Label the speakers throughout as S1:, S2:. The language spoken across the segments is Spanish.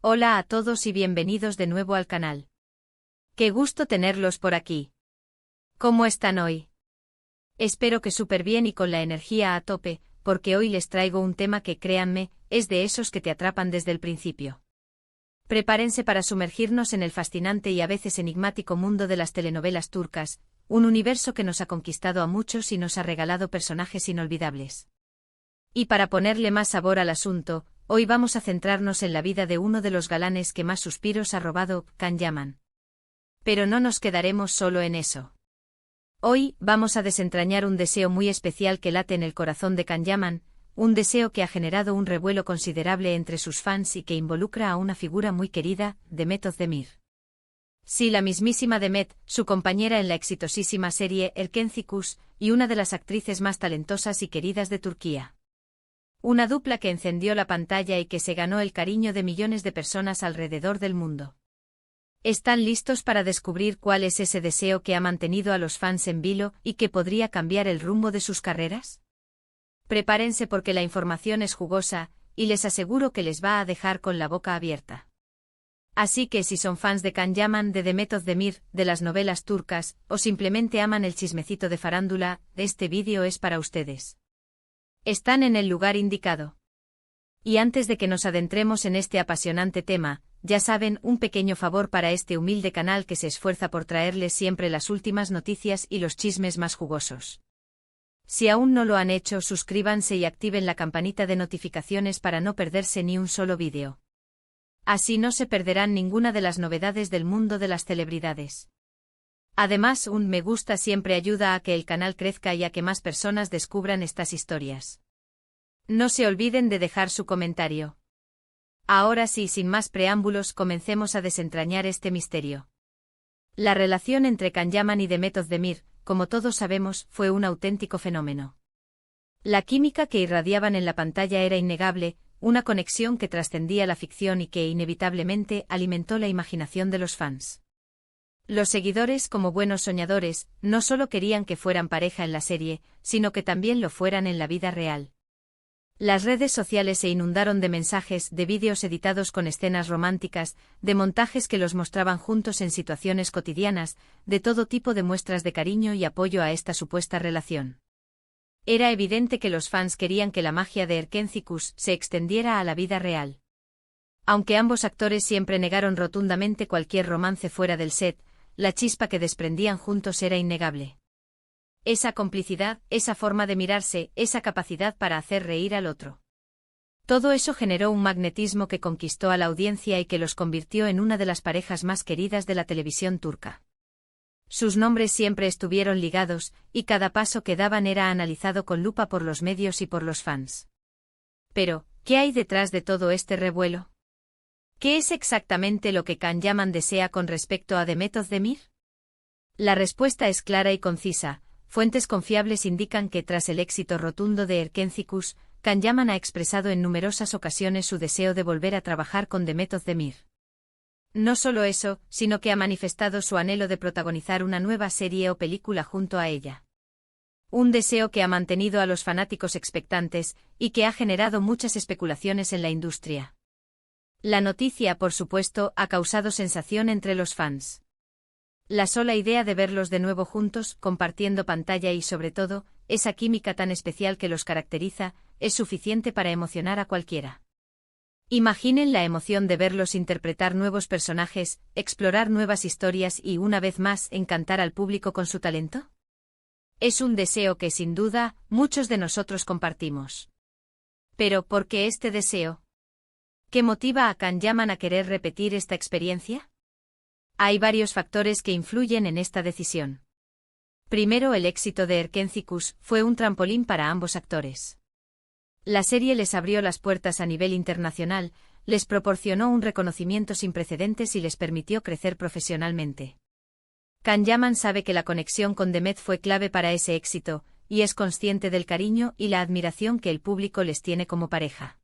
S1: Hola a todos y bienvenidos de nuevo al canal. Qué gusto tenerlos por aquí. ¿Cómo están hoy? Espero que súper bien y con la energía a tope, porque hoy les traigo un tema que, créanme, es de esos que te atrapan desde el principio. Prepárense para sumergirnos en el fascinante y a veces enigmático mundo de las telenovelas turcas, un universo que nos ha conquistado a muchos y nos ha regalado personajes inolvidables. Y para ponerle más sabor al asunto, hoy vamos a centrarnos en la vida de uno de los galanes que más suspiros ha robado, Can Yaman. Pero no nos quedaremos solo en eso. Hoy vamos a desentrañar un deseo muy especial que late en el corazón de Can Yaman, un deseo que ha generado un revuelo considerable entre sus fans y que involucra a una figura muy querida, Demet Özdemir. Sí, la mismísima Demet, su compañera en la exitosísima serie Erkenci y una de las actrices más talentosas y queridas de Turquía. Una dupla que encendió la pantalla y que se ganó el cariño de millones de personas alrededor del mundo. ¿Están listos para descubrir cuál es ese deseo que ha mantenido a los fans en vilo y que podría cambiar el rumbo de sus carreras? Prepárense porque la información es jugosa, y les aseguro que les va a dejar con la boca abierta. Así que si son fans de Can Yaman, de Demet Özdemir, de las novelas turcas, o simplemente aman el chismecito de farándula, este vídeo es para ustedes. Están en el lugar indicado. Y antes de que nos adentremos en este apasionante tema, ya saben, un pequeño favor para este humilde canal que se esfuerza por traerles siempre las últimas noticias y los chismes más jugosos. Si aún no lo han hecho, suscríbanse y activen la campanita de notificaciones para no perderse ni un solo vídeo. Así no se perderán ninguna de las novedades del mundo de las celebridades. Además, un me gusta siempre ayuda a que el canal crezca y a que más personas descubran estas historias. No se olviden de dejar su comentario. Ahora sí, sin más preámbulos, comencemos a desentrañar este misterio. La relación entre Can Yaman y Demet Özdemir, como todos sabemos, fue un auténtico fenómeno. La química que irradiaban en la pantalla era innegable, una conexión que trascendía la ficción y que inevitablemente alimentó la imaginación de los fans. Los seguidores, como buenos soñadores, no solo querían que fueran pareja en la serie, sino que también lo fueran en la vida real. Las redes sociales se inundaron de mensajes, de vídeos editados con escenas románticas, de montajes que los mostraban juntos en situaciones cotidianas, de todo tipo de muestras de cariño y apoyo a esta supuesta relación. Era evidente que los fans querían que la magia de Erkenci se extendiera a la vida real. Aunque ambos actores siempre negaron rotundamente cualquier romance fuera del set, la chispa que desprendían juntos era innegable. Esa complicidad, esa forma de mirarse, esa capacidad para hacer reír al otro. Todo eso generó un magnetismo que conquistó a la audiencia y que los convirtió en una de las parejas más queridas de la televisión turca. Sus nombres siempre estuvieron ligados, y cada paso que daban era analizado con lupa por los medios y por los fans. Pero, ¿qué hay detrás de todo este revuelo? ¿Qué es exactamente lo que Can Yaman desea con respecto a Demet Özdemir? La respuesta es clara y concisa. Fuentes confiables indican que tras el éxito rotundo de Erkenci, Can Yaman ha expresado en numerosas ocasiones su deseo de volver a trabajar con Demet Özdemir. No solo eso, sino que ha manifestado su anhelo de protagonizar una nueva serie o película junto a ella. Un deseo que ha mantenido a los fanáticos expectantes, y que ha generado muchas especulaciones en la industria. La noticia, por supuesto, ha causado sensación entre los fans. La sola idea de verlos de nuevo juntos, compartiendo pantalla y sobre todo, esa química tan especial que los caracteriza, es suficiente para emocionar a cualquiera. Imaginen la emoción de verlos interpretar nuevos personajes, explorar nuevas historias y, una vez más, encantar al público con su talento. Es un deseo que, sin duda, muchos de nosotros compartimos. Pero, ¿por qué este deseo? ¿Qué motiva a Can Yaman a querer repetir esta experiencia? Hay varios factores que influyen en esta decisión. Primero, el éxito de Erkenci fue un trampolín para ambos actores. La serie les abrió las puertas a nivel internacional, les proporcionó un reconocimiento sin precedentes y les permitió crecer profesionalmente. Can Yaman sabe que la conexión con Demet fue clave para ese éxito, y es consciente del cariño y la admiración que el público les tiene como pareja.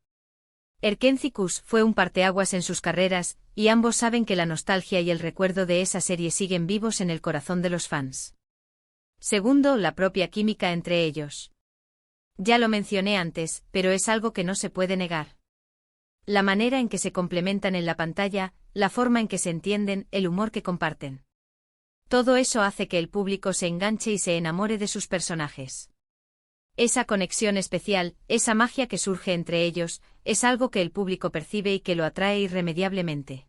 S1: Erkenci fue un parteaguas en sus carreras, y ambos saben que la nostalgia y el recuerdo de esa serie siguen vivos en el corazón de los fans. Segundo, la propia química entre ellos. Ya lo mencioné antes, pero es algo que no se puede negar. La manera en que se complementan en la pantalla, la forma en que se entienden, el humor que comparten. Todo eso hace que el público se enganche y se enamore de sus personajes. Esa conexión especial, esa magia que surge entre ellos, es algo que el público percibe y que lo atrae irremediablemente.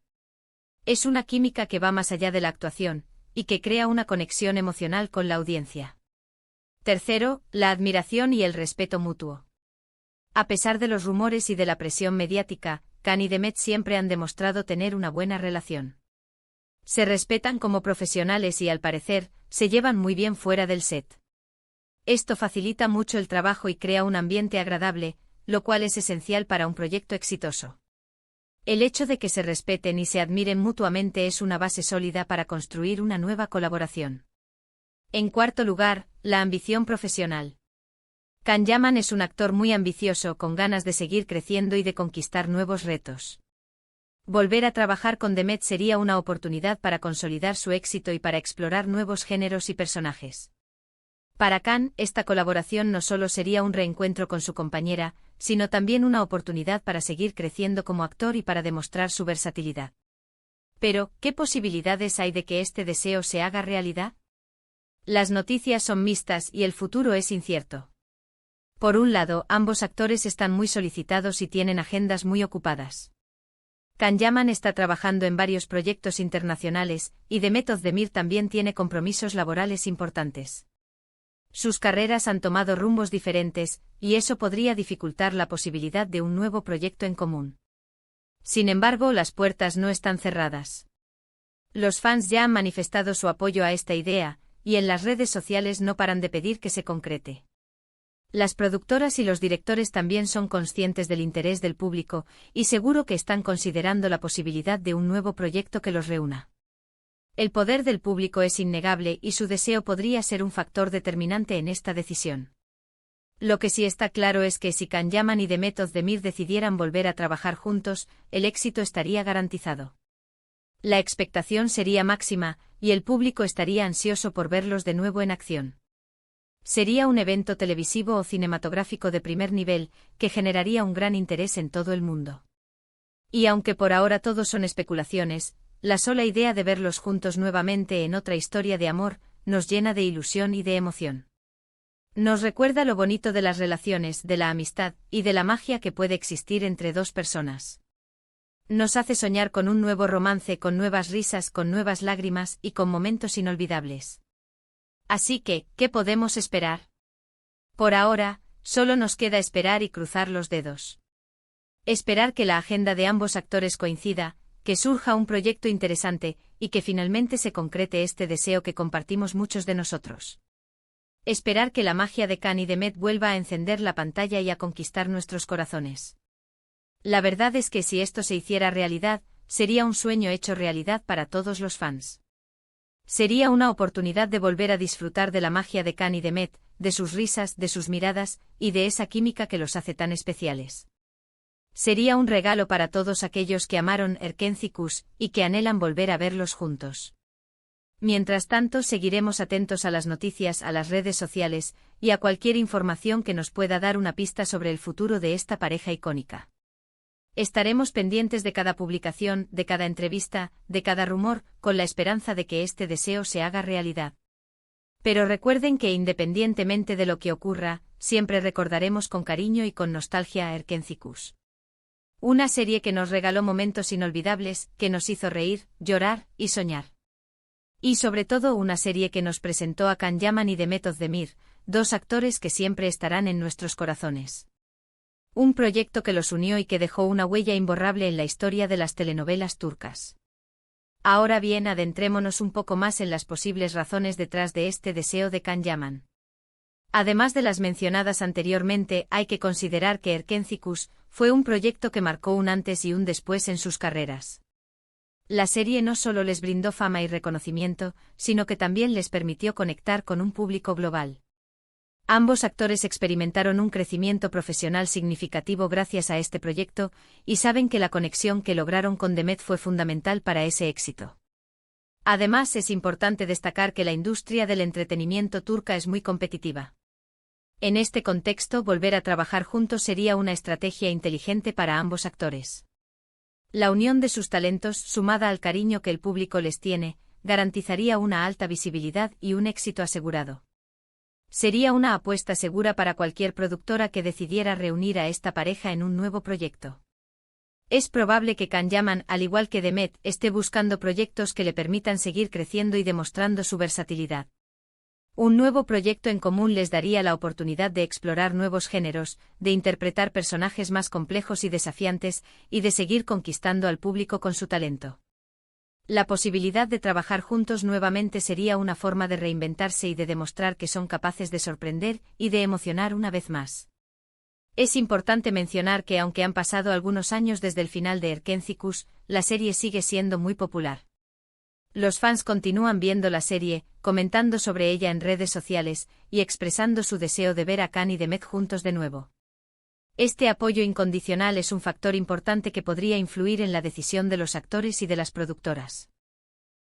S1: Es una química que va más allá de la actuación, y que crea una conexión emocional con la audiencia. Tercero, la admiración y el respeto mutuo. A pesar de los rumores y de la presión mediática, Khan y Demet siempre han demostrado tener una buena relación. Se respetan como profesionales y al parecer, se llevan muy bien fuera del set. Esto facilita mucho el trabajo y crea un ambiente agradable, lo cual es esencial para un proyecto exitoso. El hecho de que se respeten y se admiren mutuamente es una base sólida para construir una nueva colaboración. En cuarto lugar, la ambición profesional. Can Yaman es un actor muy ambicioso con ganas de seguir creciendo y de conquistar nuevos retos. Volver a trabajar con Demet sería una oportunidad para consolidar su éxito y para explorar nuevos géneros y personajes. Para Khan, esta colaboración no solo sería un reencuentro con su compañera, sino también una oportunidad para seguir creciendo como actor y para demostrar su versatilidad. Pero, ¿qué posibilidades hay de que este deseo se haga realidad? Las noticias son mixtas y el futuro es incierto. Por un lado, ambos actores están muy solicitados y tienen agendas muy ocupadas. Can Yaman está trabajando en varios proyectos internacionales, y Demet Özdemir también tiene compromisos laborales importantes. Sus carreras han tomado rumbos diferentes, y eso podría dificultar la posibilidad de un nuevo proyecto en común. Sin embargo, las puertas no están cerradas. Los fans ya han manifestado su apoyo a esta idea, y en las redes sociales no paran de pedir que se concrete. Las productoras y los directores también son conscientes del interés del público, y seguro que están considerando la posibilidad de un nuevo proyecto que los reúna. El poder del público es innegable y su deseo podría ser un factor determinante en esta decisión. Lo que sí está claro es que si Can Yaman y Demet Özdemir decidieran volver a trabajar juntos, el éxito estaría garantizado. La expectación sería máxima, y el público estaría ansioso por verlos de nuevo en acción. Sería un evento televisivo o cinematográfico de primer nivel, que generaría un gran interés en todo el mundo. Y aunque por ahora todo son especulaciones, la sola idea de verlos juntos nuevamente en otra historia de amor, nos llena de ilusión y de emoción. Nos recuerda lo bonito de las relaciones, de la amistad, y de la magia que puede existir entre dos personas. Nos hace soñar con un nuevo romance, con nuevas risas, con nuevas lágrimas y con momentos inolvidables. Así que, ¿qué podemos esperar? Por ahora, solo nos queda esperar y cruzar los dedos. Esperar que la agenda de ambos actores coincida, que surja un proyecto interesante, y que finalmente se concrete este deseo que compartimos muchos de nosotros. Esperar que la magia de Khan y Demet vuelva a encender la pantalla y a conquistar nuestros corazones. La verdad es que si esto se hiciera realidad, sería un sueño hecho realidad para todos los fans. Sería una oportunidad de volver a disfrutar de la magia de Khan y Demet, de sus risas, de sus miradas, y de esa química que los hace tan especiales. Sería un regalo para todos aquellos que amaron Erkenci y que anhelan volver a verlos juntos. Mientras tanto, seguiremos atentos a las noticias, a las redes sociales, y a cualquier información que nos pueda dar una pista sobre el futuro de esta pareja icónica. Estaremos pendientes de cada publicación, de cada entrevista, de cada rumor, con la esperanza de que este deseo se haga realidad. Pero recuerden que independientemente de lo que ocurra, siempre recordaremos con cariño y con nostalgia a Erkenci. Una serie que nos regaló momentos inolvidables, que nos hizo reír, llorar y soñar. Y sobre todo una serie que nos presentó a Can Yaman y Demet Özdemir, dos actores que siempre estarán en nuestros corazones. Un proyecto que los unió y que dejó una huella imborrable en la historia de las telenovelas turcas. Ahora bien, adentrémonos un poco más en las posibles razones detrás de este deseo de Can Yaman. Además de las mencionadas anteriormente, hay que considerar que Erkenci fue un proyecto que marcó un antes y un después en sus carreras. La serie no solo les brindó fama y reconocimiento, sino que también les permitió conectar con un público global. Ambos actores experimentaron un crecimiento profesional significativo gracias a este proyecto, y saben que la conexión que lograron con Demet fue fundamental para ese éxito. Además, es importante destacar que la industria del entretenimiento turca es muy competitiva. En este contexto, volver a trabajar juntos sería una estrategia inteligente para ambos actores. La unión de sus talentos, sumada al cariño que el público les tiene, garantizaría una alta visibilidad y un éxito asegurado. Sería una apuesta segura para cualquier productora que decidiera reunir a esta pareja en un nuevo proyecto. Es probable que Can Yaman, al igual que Demet, esté buscando proyectos que le permitan seguir creciendo y demostrando su versatilidad. Un nuevo proyecto en común les daría la oportunidad de explorar nuevos géneros, de interpretar personajes más complejos y desafiantes, y de seguir conquistando al público con su talento. La posibilidad de trabajar juntos nuevamente sería una forma de reinventarse y de demostrar que son capaces de sorprender y de emocionar una vez más. Es importante mencionar que aunque han pasado algunos años desde el final de Erkenzicus, la serie sigue siendo muy popular. Los fans continúan viendo la serie, comentando sobre ella en redes sociales, y expresando su deseo de ver a Can y Demet juntos de nuevo. Este apoyo incondicional es un factor importante que podría influir en la decisión de los actores y de las productoras.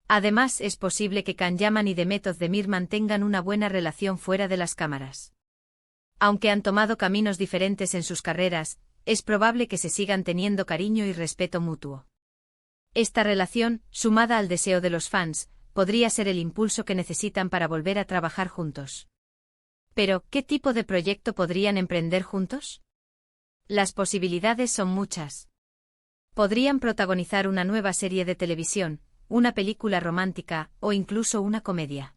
S1: Además, es posible que Can Yaman y Demet Özdemir mantengan una buena relación fuera de las cámaras. Aunque han tomado caminos diferentes en sus carreras, es probable que se sigan teniendo cariño y respeto mutuo. Esta relación, sumada al deseo de los fans, podría ser el impulso que necesitan para volver a trabajar juntos. Pero, ¿qué tipo de proyecto podrían emprender juntos? Las posibilidades son muchas. Podrían protagonizar una nueva serie de televisión, una película romántica, o incluso una comedia.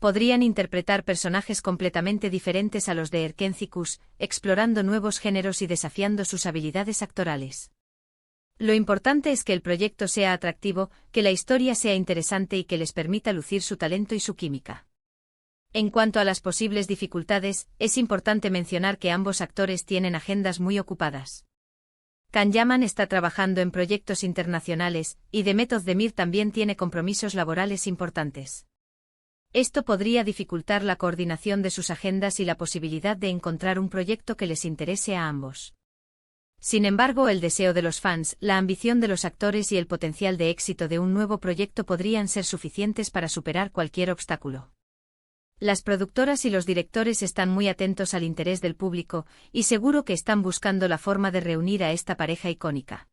S1: Podrían interpretar personajes completamente diferentes a los de Erkenzicus, explorando nuevos géneros y desafiando sus habilidades actorales. Lo importante es que el proyecto sea atractivo, que la historia sea interesante y que les permita lucir su talento y su química. En cuanto a las posibles dificultades, es importante mencionar que ambos actores tienen agendas muy ocupadas. Can Yaman está trabajando en proyectos internacionales, y Demet Özdemir también tiene compromisos laborales importantes. Esto podría dificultar la coordinación de sus agendas y la posibilidad de encontrar un proyecto que les interese a ambos. Sin embargo, el deseo de los fans, la ambición de los actores y el potencial de éxito de un nuevo proyecto podrían ser suficientes para superar cualquier obstáculo. Las productoras y los directores están muy atentos al interés del público, y seguro que están buscando la forma de reunir a esta pareja icónica.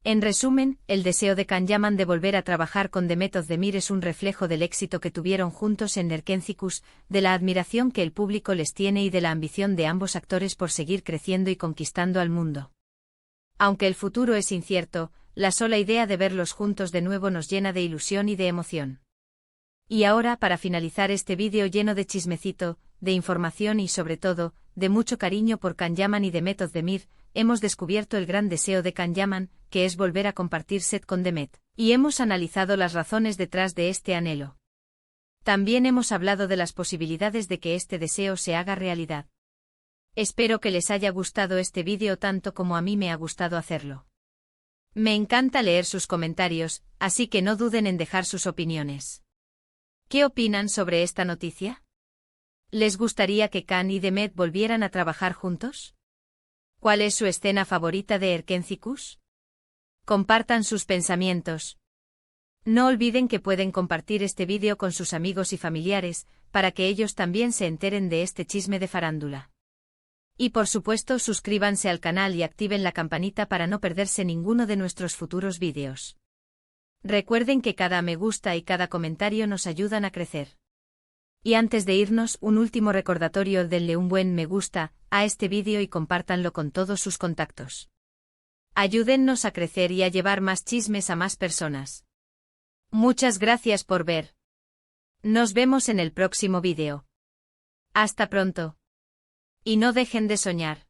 S1: En resumen, el deseo de Can Yaman de volver a trabajar con Demet Özdemir es un reflejo del éxito que tuvieron juntos en Erkenzicus, de la admiración que el público les tiene y de la ambición de ambos actores por seguir creciendo y conquistando al mundo. Aunque el futuro es incierto, la sola idea de verlos juntos de nuevo nos llena de ilusión y de emoción. Y ahora, para finalizar este vídeo lleno de chismecito, de información y sobre todo, de mucho cariño por Can Yaman y Demet Özdemir, hemos descubierto el gran deseo de Can Yaman, que es volver a compartir set con Demet, y hemos analizado las razones detrás de este anhelo. También hemos hablado de las posibilidades de que este deseo se haga realidad. Espero que les haya gustado este vídeo tanto como a mí me ha gustado hacerlo. Me encanta leer sus comentarios, así que no duden en dejar sus opiniones. ¿Qué opinan sobre esta noticia? ¿Les gustaría que Can y Demet volvieran a trabajar juntos? ¿Cuál es su escena favorita de Erkenzicus? Compartan sus pensamientos. No olviden que pueden compartir este vídeo con sus amigos y familiares, para que ellos también se enteren de este chisme de farándula. Y por supuesto suscríbanse al canal y activen la campanita para no perderse ninguno de nuestros futuros vídeos. Recuerden que cada me gusta y cada comentario nos ayudan a crecer. Y antes de irnos, un último recordatorio: denle un buen me gusta a este vídeo y compártanlo con todos sus contactos. Ayúdennos a crecer y a llevar más chismes a más personas. Muchas gracias por ver. Nos vemos en el próximo vídeo. Hasta pronto. Y no dejen de soñar.